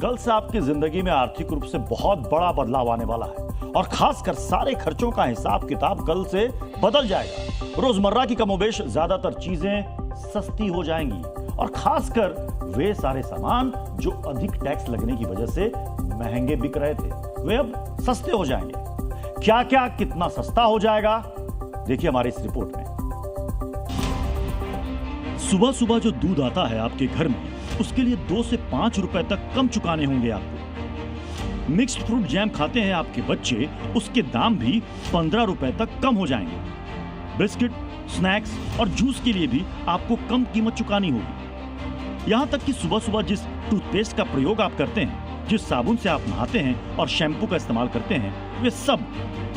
कल से आपकी जिंदगी में आर्थिक रूप से बहुत बड़ा बदलाव आने वाला है और खासकर सारे खर्चों का हिसाब किताब कल से बदल जाएगा। रोजमर्रा की कमोबेश ज्यादातर चीजें सस्ती हो जाएंगी और खासकर वे सारे सामान जो अधिक टैक्स लगने की वजह से महंगे बिक रहे थे वे अब सस्ते हो जाएंगे। क्या क्या कितना सस्ता हो जाएगा देखिए हमारी इस रिपोर्ट में। सुबह सुबह जो दूध आता है आपके घर में उसके लिए 2 से 5 रुपए तक कम चुकाने होंगे आपको। मिक्स्ड फ्रूट जैम खाते हैं आपके बच्चे, उसके दाम भी 15 रुपए तक कम हो जाएंगे। बिस्किट, स्नैक्स और जूस के लिए भी आपको कम कीमत चुकानी होगी। यहां तक कि सुबह सुबह जिस टूथपेस्ट का प्रयोग आप करते हैं, जिस साबुन से आप नहाते हैं और शैम्पू का इस्तेमाल करते हैं, वे सब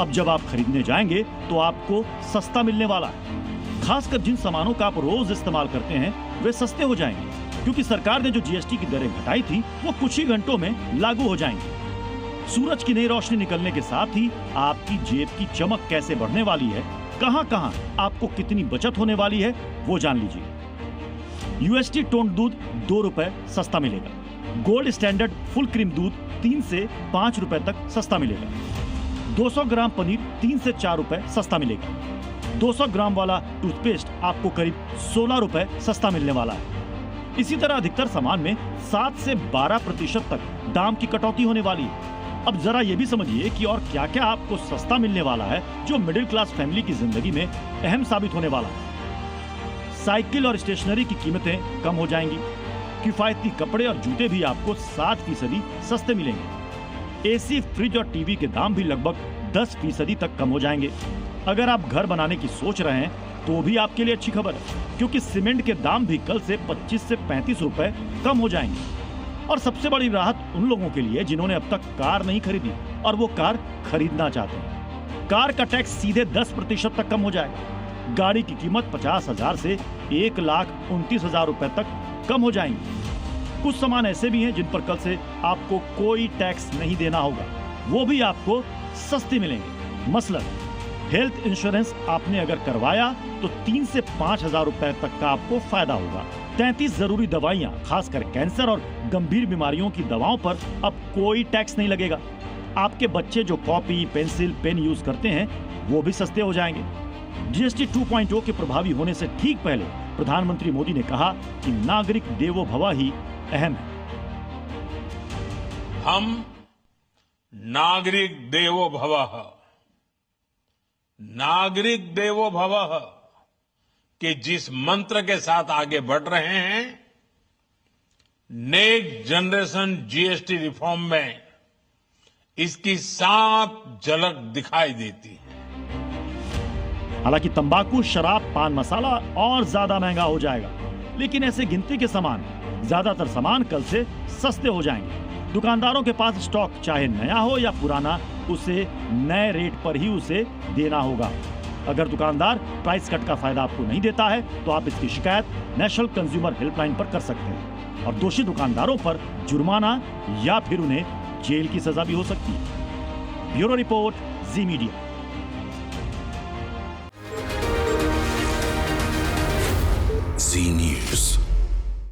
अब जब आप खरीदने जाएंगे तो आपको सस्ता मिलने वाला है। खासकर जिन सामानों का आप रोज इस्तेमाल करते हैं वे सस्ते हो जाएंगे क्योंकि सरकार ने जो जीएसटी की दरें घटाई थी वो कुछ ही घंटों में लागू हो जाएंगी। सूरज की नई रोशनी निकलने के साथ ही आपकी जेब की चमक कैसे बढ़ने वाली है, कहां-कहां आपको कितनी बचत होने वाली है वो जान लीजिए। यूएसटी टोन्ड दूध 2 रुपए सस्ता मिलेगा। गोल्ड स्टैंडर्ड फुल क्रीम दूध 3 से 5 रुपए तक सस्ता मिलेगा। 200 ग्राम पनीर 3 से 4 रुपए सस्ता मिलेगा। 200 ग्राम वाला टूथपेस्ट आपको करीब 16 रुपए सस्ता मिलने वाला है। इसी तरह अधिकतर सामान में 7 से 12% तक दाम की कटौती होने वाली है। अब जरा ये भी समझिए कि और क्या क्या आपको सस्ता मिलने वाला है जो मिडिल क्लास फैमिली की जिंदगी में अहम साबित होने वाला है। साइकिल और स्टेशनरी की कीमतें कम हो जाएंगी। किफायती कपड़े और जूते भी आपको 7% सस्ते मिलेंगे। एसी, फ्रिज और टीवी के दाम भी लगभग 10% तक कम हो जाएंगे। अगर आप घर बनाने की सोच रहे हैं तो भी आपके लिए अच्छी खबर है क्योंकि सीमेंट के दाम भी कल से 25 से 35 रुपए कम हो जाएंगे। और सबसे बड़ी राहत उन लोगों के लिए जिन्होंने अब तक कार नहीं खरीदी और वो कार खरीदना चाहते हैं। कार का टैक्स सीधे 10% तक कम हो जाएगा। गाड़ी की कीमत 50,000 से 1,29,000 रुपए तक कम हो जाएंगी। कुछ सामान ऐसे भी हैं जिन पर कल से आपको कोई टैक्स नहीं देना होगा, वो भी आपको सस्ते मिलेंगे। मसलन हेल्थ इंश्योरेंस आपने अगर करवाया तो 3 से 5,000 रुपए तक का आपको फायदा होगा। 33 जरूरी दवाइयां, खासकर कैंसर और गंभीर बीमारियों की दवाओं पर अब कोई टैक्स नहीं लगेगा। आपके बच्चे जो कॉपी, पेंसिल, पेन यूज करते हैं वो भी सस्ते हो जाएंगे। जीएसटी 2.0 के प्रभावी होने से ठीक पहले प्रधानमंत्री मोदी ने कहा कि नागरिक देवो भव ही अहम है। हम नागरिक देवो भव, नागरिक देवो भव के जिस मंत्र के साथ आगे बढ़ रहे हैं, नेक्स्ट जनरेशन जीएसटी रिफॉर्म में इसकी साफ झलक दिखाई देती है। हालांकि तंबाकू, शराब, पान मसाला और ज्यादा महंगा हो जाएगा, लेकिन ऐसे गिनती के सामान, ज्यादातर सामान कल से सस्ते हो जाएंगे। दुकानदारों के पास स्टॉक चाहे नया हो या पुराना, उसे नए रेट पर ही उसे देना होगा। अगर दुकानदार प्राइस कट का फायदा आपको नहीं देता है तो आप इसकी शिकायत नेशनल कंज्यूमर हेल्पलाइन पर कर सकते हैं और दोषी दुकानदारों पर जुर्माना या फिर उन्हें जेल की सजा भी हो सकती है। ब्यूरो रिपोर्ट, जी मीडिया। जी न्यूज़।